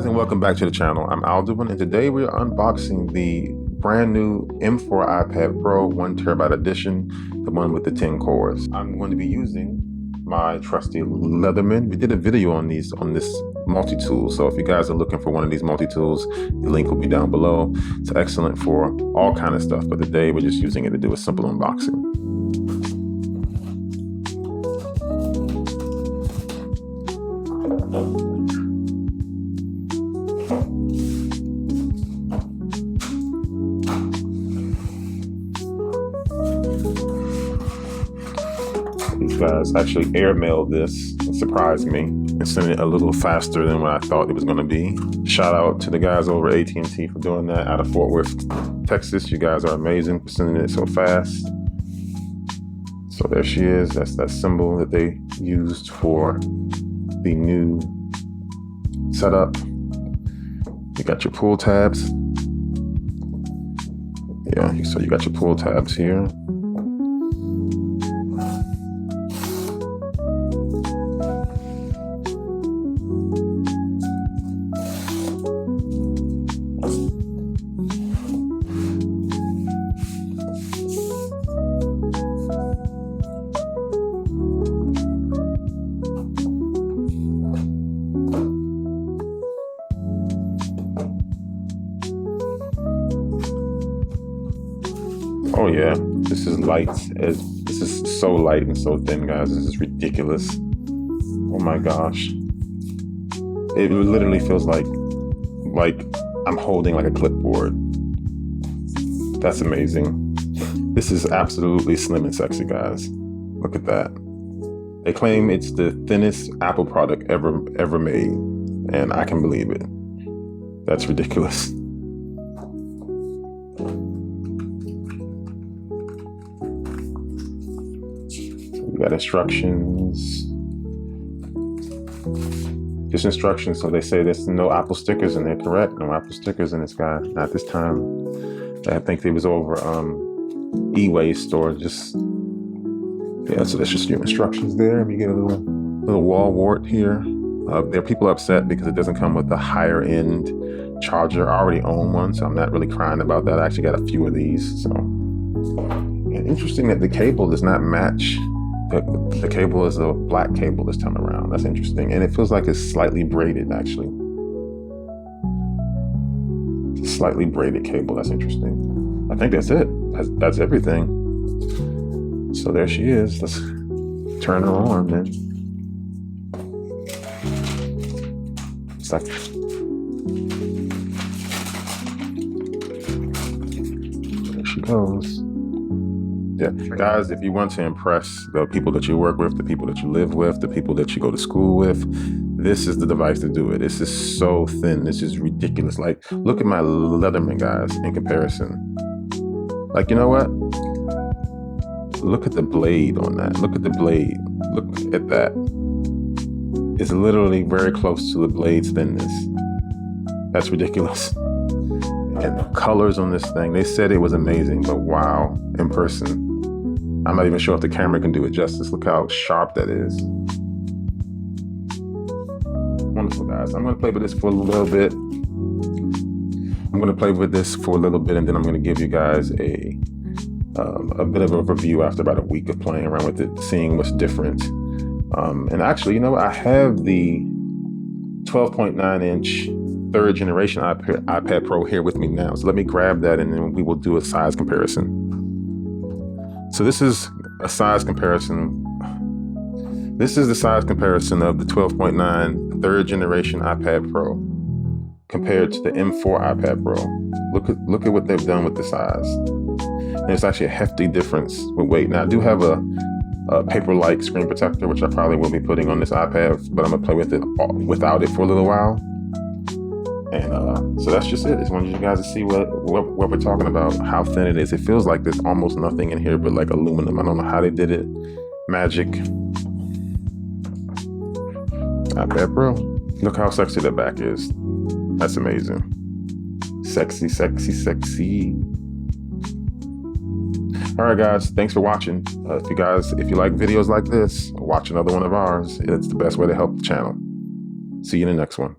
guys, and welcome back to the channel. I'm Alduin, and today we're unboxing the brand new M4 iPad Pro 1TB edition, the one with the 10 cores. I'm going to be using my trusty Leatherman. We did a video on this multi-tool, so if you guys are looking for one of these multi-tools, the link will be down below. It's excellent for all kind of stuff, but today we're just using it to do a simple unboxing. These guys actually airmailed this and surprised me and sent it a little faster than what I thought it was going to be. Shout out to the guys over at AT&T for doing that out of Fort Worth, Texas. You guys are amazing for sending it so fast. So there she is. That's that symbol that they used for the new setup. You got your pull tabs. Yeah, so you got your pull tabs here. Oh yeah, this is light. This is so light and so thin, guys. This is ridiculous. Oh my gosh. It literally feels like I'm holding like a clipboard. That's amazing. This is absolutely slim and sexy, guys. Look at that. They claim it's the thinnest Apple product ever made, and I can believe it. That's ridiculous. We got instructions. Just instructions, so they say there's no Apple stickers, and they're correct. No Apple stickers in this guy, not this time. I think it was over eWay store. Just yeah, so that's just your instructions there. You get a little wall wart here. There are people upset because it doesn't come with the higher end charger. I already own one, so I'm not really crying about that. I actually got a few of these. So and interesting that the cable does not match. The cable is a black cable this time around. That's interesting. And it feels like it's slightly braided, actually. It's a slightly braided cable. That's interesting. I think that's it. That's everything. So there she is. Let's turn her on then. It's like... There she goes. Yeah, guys, if you want to impress the people that you work with, the people that you live with, the people that you go to school with, this is the device to do it. This is so thin. This is ridiculous. Like, look at my Leatherman, guys, in comparison. Like, you know what? Look at the blade on that. Look at the blade. Look at that. It's literally very close to the blade's thinness. That's ridiculous. And the colors on this thing, they said it was amazing, but wow, in person, I'm not even sure if the camera can do it justice. Look how sharp that is. Wonderful, guys. I'm going to play with this for a little bit. And then I'm going to give you guys a bit of a review after about a week of playing around with it, seeing what's different. And actually, you know what? I have the 12.9-inch third generation iPad Pro here with me now. So let me grab that and then we will do a size comparison. So this is a size comparison. This is the size comparison of the 12.9 third generation iPad Pro compared to the M4 iPad Pro. Look at what they've done with the size. And it's actually a hefty difference with weight. Now I do have a paper-like screen protector, which I probably will be putting on this iPad, but I'm gonna play with it without it for a little while. And so that's just it. I just wanted you guys to see what we're talking about, how thin it is. It feels like there's almost nothing in here but like aluminum. I don't know how they did it. Magic. iPad Pro. Look how sexy that back is. That's amazing. Sexy, sexy, sexy. All right, guys, thanks for watching. If you like videos like this, watch another one of ours. It's the best way to help the channel. See you in the next one.